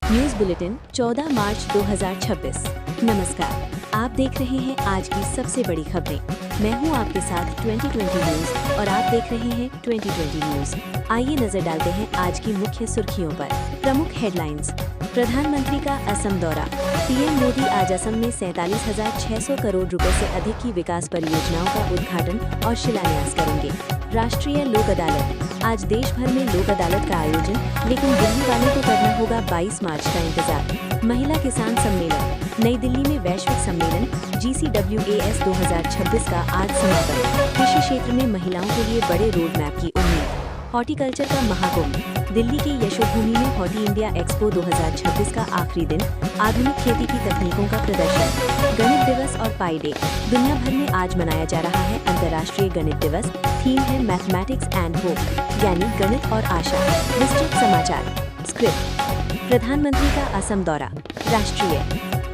News bulletin 14 मार्च 2026। नमस्कार, आप देख रहे हैं आज की सबसे बड़ी खबरें। मैं हूं आपके साथ 2020 न्यूज और आप देख रहे हैं 2020 न्यूज। आइए नजर डालते हैं आज की मुख्य सुर्खियों पर। प्रमुख हेडलाइंस। प्रधानमंत्री का असम दौरा। पीएम मोदी आज असम में 47,600 करोड़ रुपए से अधिक की विकास परियोजनाओं का उद्घाटन और शिलान्यास करेंगे। राष्ट्रीय लोक अदालत। आज देश भर में लोक अदालत का आयोजन, लेकिन दिल्ली वालों को करना होगा 22 मार्च का इंतजार। महिला किसान सम्मेलन। नई दिल्ली में वैश्विक सम्मेलन GCWAS 2026 का आज समापन। कृषि क्षेत्र में महिलाओं के लिए बड़े रोड मैप की उम्मीद। हॉर्टिकल्चर का महाकुंभ। दिल्ली के यशोभूमि में हॉर्टी इंडिया एक्सपो 2026 का आखिरी दिन। आधुनिक खेती की तकनीकों का प्रदर्शन। गणित दिवस और पाई डे। दुनिया भर में आज मनाया जा रहा है अंतर्राष्ट्रीय गणित दिवस। थीम है मैथमेटिक्स एंड होप, यानी गणित और आशा। विस्तृत समाचार। स्क्रिप्ट। प्रधानमंत्री का असम दौरा। राष्ट्रीय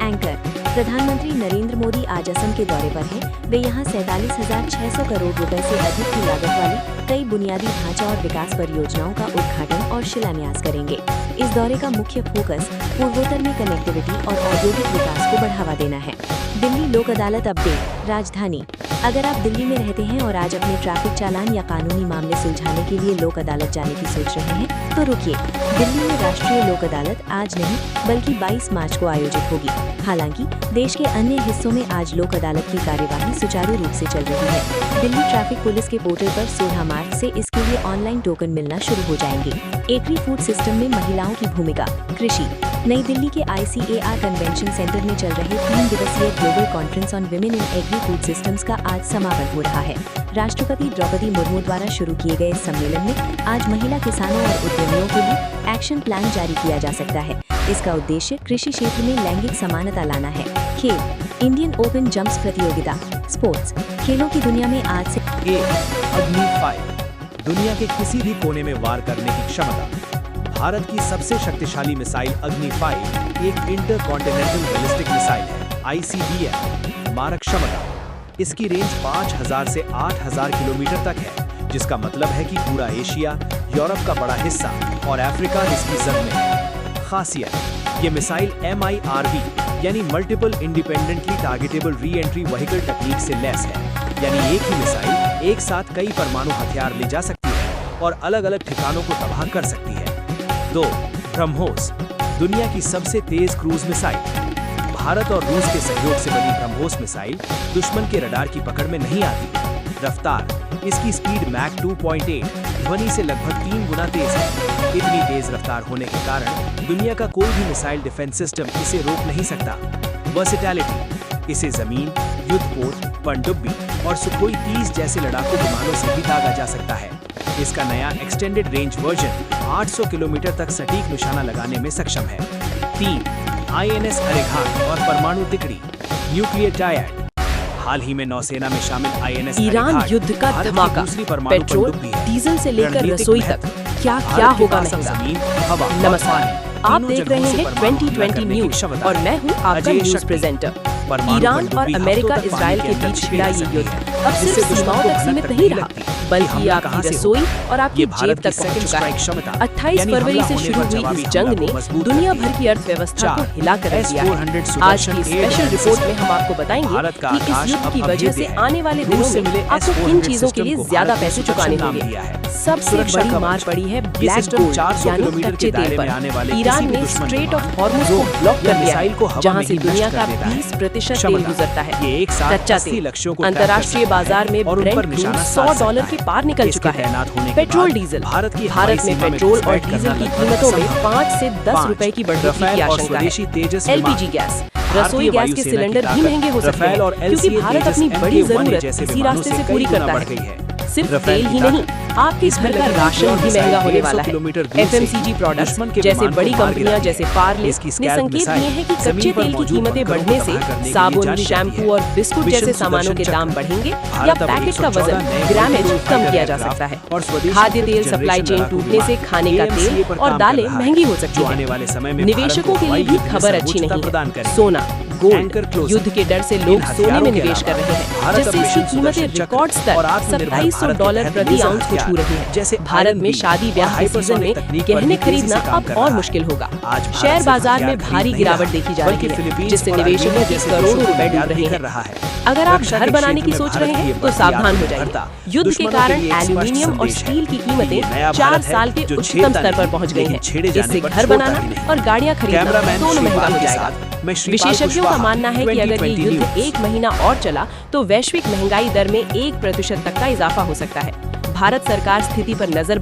एंकर। प्रधानमंत्री नरेंद्र मोदी आज असम के दौरे पर हैं। वे यहां 47,600 करोड़ रुपए से अधिक की लागत वाली कई बुनियादी ढांचा और विकास परियोजनाओं का उद्घाटन और शिलान्यास करेंगे। इस दौरे का मुख्य फोकस पूर्वोत्तर में कनेक्टिविटी और औद्योगिक विकास को बढ़ावा देना है। दिल्ली लोक अदालत अपडेट। राजधानी। अगर आप दिल्ली में रहते हैं और आज अपने ट्रैफिक चालान या कानूनी मामले सुलझाने के लिए लोक अदालत जाने की सोच रहे हैं, तो रुकिए। दिल्ली में राष्ट्रीय लोक अदालत आज नहीं बल्कि 22 मार्च को आयोजित होगी। हालांकि देश के अन्य हिस्सों में आज लोक अदालत की कार्यवाही सुचारू रूप से चल रही है। दिल्ली ट्रैफिक पुलिस के पोर्टल पर 16 मार्च से इसके लिए ऑनलाइन टोकन मिलना शुरू हो जाएंगे। एग्री फूड सिस्टम में महिलाओं की भूमिका। कृषि। नई दिल्ली के ICAR कन्वेंशन सेंटर में चल रहे 3 दिवसीय global conference on women in agri food systems का आज समापन हो रहा है। राष्ट्रपति द्रौपदी मुर्मू द्वारा शुरू किए गए इस सम्मेलन में आज महिला किसानों और उद्यमियों के लिए एक्शन प्लान जारी किया जा सकता है। इसका उद्देश्य कृषि क्षेत्र में लैंगिक समानता लाना है। खेल। इंडियन ओपन जंप्स प्रतियोगिता। स्पोर्ट्स। खेलों की दुनिया में आज से अग्नि 5 दुनिया के किसी भी कोने में वार करने की क्षमता। भारत की सबसे शक्तिशाली मिसाइल अग्नि 5 एक इंटरकॉन्टिनेंटल बैलिस्टिक मिसाइल है, ICBM। मारक क्षमता। इसकी रेंज 5,000 से 8,000 किलोमीटर तक है, जिसका मतलब है कि पूरा एशिया, यूरोप का बड़ा हिस्सा और अफ्रीका इसकी जद में है। खासियत। ये मिसाइल MIRV यानी multiple independently targetable re entry vehicle technique से लैस है, यानी एक ही मिसाइल एक साथ कई परमाणु हथियार ले जा सकती है और अलग अलग ठिकानों को तबाह कर सकती है। 2. ब्रह्मोस। दुनिया की सबसे तेज क्रूज मिसाइल। भारत और रूस के सहयोग से बनी ब्रह्मोस मिसाइल दुश्मन के रडार की पकड़ में नहीं आती। रफ्तार। इसकी स्पीड मैक 2.8 ध्वनि से लगभग 3 गुना तेज है। इतनी तेज रफ्तार होने के कारण दुनिया का कोई भी मिसाइल डिफेंस सिस्टम इसे रोक नहीं सकता। वर्सेटैलिटी। इसे जमीन, युद्धपोत, पनडुब्बी और सुखोई 30 जैसे लड़ाकू विमानों से भी दागा जा सकता है। इसका नया एक्सटेंडेड रेंज वर्जन 800 किलोमीटर तक सटीक निशाना लगाने में सक्षम है। 3. INS अरेघाट और परमाणु तिकड़ी। Nuclear tied. हाल ही में नौसेना में शामिल INS ईरान युद्ध का धमाका। पेट्रोल, डीजल से लेकर रसोई तक क्या क्या होगा महंगा। नमस्कार, आप देख रहे हैं 2020 न्यूज और मैं हूं आपका न्यूज प्रेजेंटर। ईरान और अमेरिका इजराइल के बीच छिड़ा ये युद्ध अब सिर्फ सीमाओं तक सीमित नहीं रहा, बल्कि आपकी रसोई और आपकी जेब तक पहुंच चुका है। 28 फरवरी से शुरू हुई इस जंग ने दुनिया भर की अर्थव्यवस्था को हिला कर रख दिया है। आज की स्पेशल रिपोर्ट में हम आपको बताएंगे कि इस युद्ध की वजह से आने वाले दिनों में आपको किन चीजों के लिए ज्यादा पैसे चुकाने होंगे। सबसे बड़ी मार पड़ी है ब्लैक गोल्ड यानी कच्चे तेल पर। ईरान ने स्ट्रेट ऑफ हॉर्मुज को ब्लॉक कर दिया है, जहां से दुनिया का 20% तेल गुजरता है। कच्चा तेल अंतर्राष्ट्रीय बाजार में ब्रेंट क्रूड $100 के पार निकल चुका है। Petrol diesel. भारत में पेट्रोल और डीजल की कीमतों में 5 से 10 रुपए की बढ़ोतरी की आशंका है। LPG गैस, रसोई गैस के सिलेंडर भी महंगे हो सकते हैं, क्योंकि भारत अपनी बड़ी जरूरत इसी रास्ते से पूरी करता है। सिर्फ तेल ही नहीं, आपके घर का राशन भी महंगा होने वाला है। FMCG प्रोडक्ट्स जैसे बड़ी कंपनियां जैसे पार्ले ने संकेत दिए हैं कि कच्चे तेल की कीमतें बढ़ने से साबुन, शैम्पू और बिस्कुट जैसे सामानों के दाम बढ़ेंगे या पैकेट का वजन, ग्रामेज कम किया जा सकता है। खाद्य तेल सप्लाई चेन टूटने से खाने का तेल और दालें महंगी हो सकती हैं। निवेशकों के लिए भी खबर अच्छी नहीं है। सोना, गोल्ड। युद्ध के डर से लोग सोने में निवेश कर रहे हैं, जिससे इसकी कीमतें रिकॉर्ड स्तर $2700 प्रति आउंस को छू रही है। जैसे भारत में शादी ब्याह के सीजन में गहने खरीदना अब और मुश्किल होगा। शेयर बाजार में भारी गिरावट देखी जा रही है, जिससे निवेशकों के करोड़ों रुपए डूब रहे हैं। अगर आप घर बनाने की सोच रहे हैं तो सावधान हो जाइए। युद्ध के कारण एल्यूमिनियम और स्टील की कीमतें 4 साल के उच्चतम स्तर पर पहुंच गई हैं। इससे घर बनाना और गाड़ियां खरीदना दोनों महंगा हो जाएगा। विशेषज्ञों का मानना है कि अगर ये युद्ध 1 महीना और चला तो वैश्विक महंगाई दर में 1% तक का इजाफा हो सकता है। भारत सरकार स्थिति पर नजर